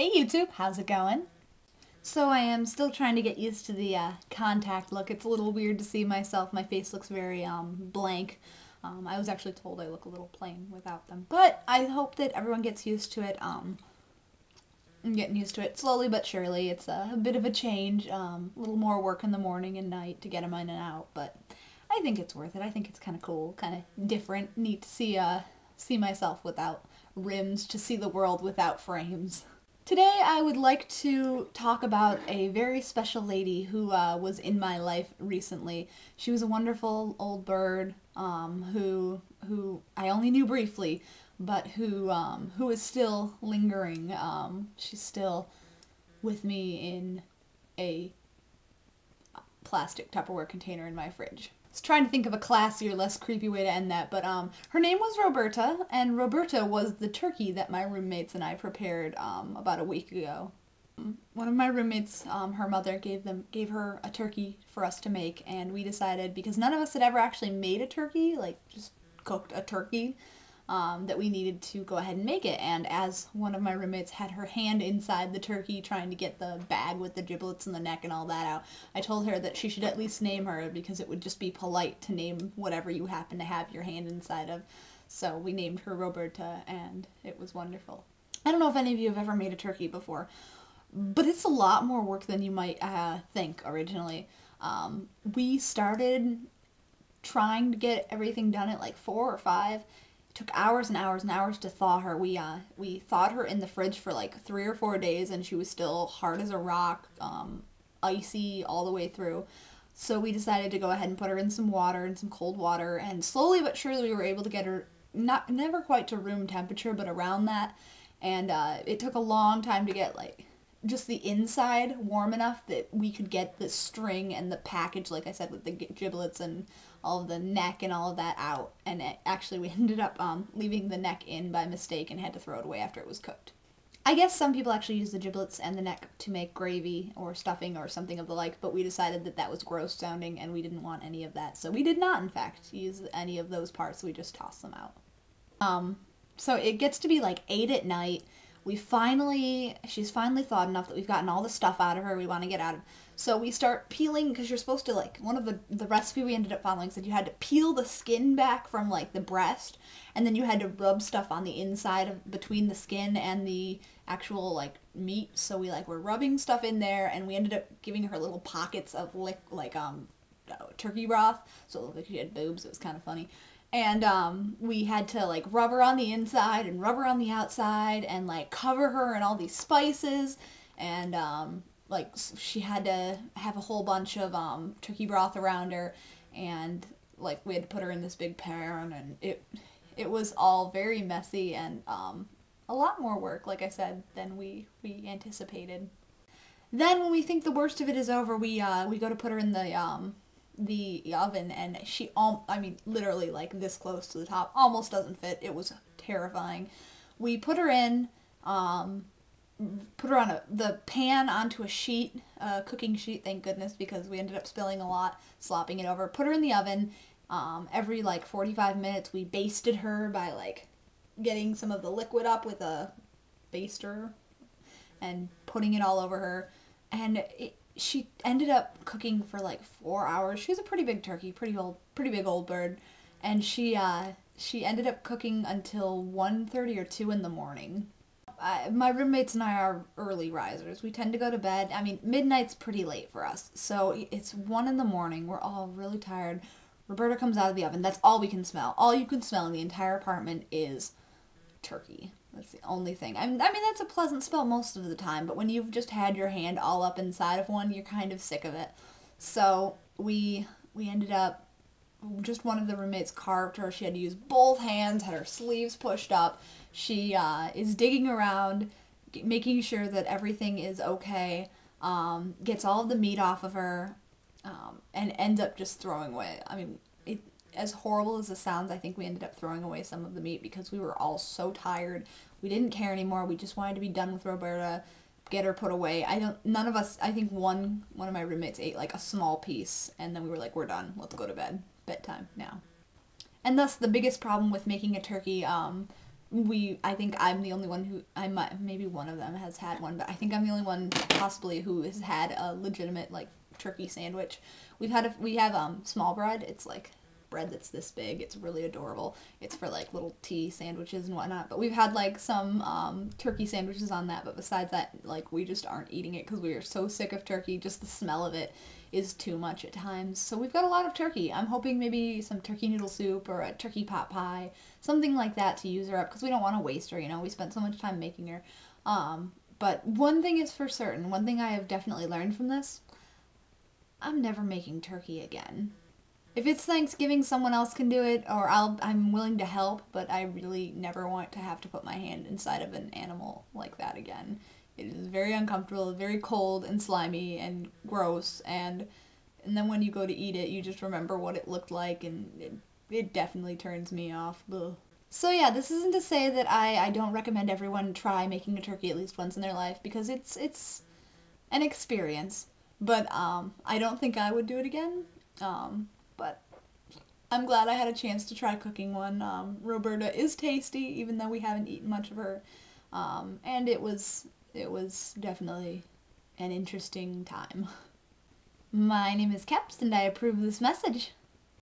Hey YouTube, how's it going? So I am still trying to get used to the contact look. It's a little weird to see myself. My face looks very blank. I was actually told I look a little plain without them. But I hope that everyone gets used to it. I'm getting used to it slowly but surely. It's a bit of a change. A little more work in the morning and night to get them in and out. But I think it's worth it. I think it's kind of cool, kind of different, neat to see myself without rims, to see the world without frames. Today I would like to talk about a very special lady who was in my life recently. She was a wonderful old bird who I only knew briefly, but who is still lingering. She's still with me in a plastic Tupperware container in my fridge. I was trying to think of a classier, less creepy way to end that, but her name was Roberta, and Roberta was the turkey that my roommates and I prepared about a week ago. One of my roommates, her mother gave her a turkey for us to make, and we decided, because none of us had ever actually made a turkey, like just cooked a turkey, that we needed to go ahead and make it. And as one of my roommates had her hand inside the turkey trying to get the bag with the giblets and the neck and all that out, I told her that she should at least name her, because it would just be polite to name whatever you happen to have your hand inside of. So we named her Roberta, and it was wonderful. I don't know if any of you have ever made a turkey before, but it's a lot more work than you might think originally. We started trying to get everything done at like 4 or 5. Took hours and hours and hours to thaw her. We thawed her in the fridge for like 3 or 4 days, and she was still hard as a rock, icy all the way through. So we decided to go ahead and put her in some water, in some cold water, and slowly but surely we were able to get her never quite to room temperature, but around that. And it took a long time to get like just the inside warm enough that we could get the string and the package, like I said, with the giblets and all of the neck and all of that out. And actually we ended up leaving the neck in by mistake and had to throw it away after it was cooked. I guess some people actually use the giblets and the neck to make gravy or stuffing or something of the like, but we decided that that was gross sounding and we didn't want any of that. So we did not, in fact, use any of those parts. We just tossed them out. So it gets to be like 8 at night. She's finally thawed enough that we've gotten all the stuff out of her we want to get out of. So we start peeling, because you're supposed to, like, one of the recipe we ended up following said you had to peel the skin back from, like, the breast, and then you had to rub stuff on the inside between the skin and the actual, like, meat. So we, like, were rubbing stuff in there, and we ended up giving her little pockets of, turkey broth, so it looked like she had boobs. It was kind of funny. And we had to like rub her on the inside and rub her on the outside and like cover her in all these spices, and like she had to have a whole bunch of turkey broth around her, and like we had to put her in this big pan, and it was all very messy and a lot more work, like I said, than we anticipated. Then when we think the worst of it is over, we go to put her in the oven, and I mean, literally like this close to the top, almost doesn't fit. It was terrifying. We put her in, put her on the pan onto a sheet, a cooking sheet, thank goodness, because we ended up spilling a lot, slopping it over. Put her in the oven. Every like 45 minutes we basted her by like getting some of the liquid up with a baster and putting it all over her. And she ended up cooking for like 4 hours. She was a pretty big turkey, pretty big old bird, and she ended up cooking until 1:30 or 2 in the morning. My roommates and I are early risers. We tend to go to bed. I mean, midnight's pretty late for us, so it's 1 in the morning. We're all really tired. Roberta comes out of the oven. That's all we can smell. All you can smell in the entire apartment is turkey. That's the only thing. I mean, that's a pleasant smell most of the time, but when you've just had your hand all up inside of one, you're kind of sick of it. So we ended up, just one of the roommates carved her. She had to use both hands, had her sleeves pushed up. She is digging around, making sure that everything is okay, gets all of the meat off of her, and ends up just throwing away. I mean, as horrible as it sounds, I think we ended up throwing away some of the meat because we were all so tired. We didn't care anymore. We just wanted to be done with Roberta, get her put away. None of us, I think one of my roommates ate like a small piece, and then we were like, we're done. Let's go to bed. Bedtime now. And thus the biggest problem with making a turkey I think I'm the only one who, maybe one of them has had one, but I think I'm the only one possibly who has had a legitimate, like, turkey sandwich. We have small bread. It's like bread that's this big. It's really adorable. It's for like little tea sandwiches and whatnot. But we've had like some turkey sandwiches on that. But besides that, like, we just aren't eating it because we are so sick of turkey. Just the smell of it is too much at times. So we've got a lot of turkey. I'm hoping maybe some turkey noodle soup or a turkey pot pie, something like that to use her up because we don't want to waste her. You know, we spent so much time making her. But one thing is for certain. One thing I have definitely learned from this. I'm never making turkey again. If it's Thanksgiving, someone else can do it, or I'm willing to help, but I really never want to have to put my hand inside of an animal like that again. It is very uncomfortable, very cold and slimy and gross, and then when you go to eat it, you just remember what it looked like, and it definitely turns me off. Ugh. So yeah, this isn't to say that I don't recommend everyone try making a turkey at least once in their life, because it's an experience. But I don't think I would do it again. But I'm glad I had a chance to try cooking one. Roberta is tasty, even though we haven't eaten much of her. And it was definitely an interesting time. My name is Keps, and I approve this message.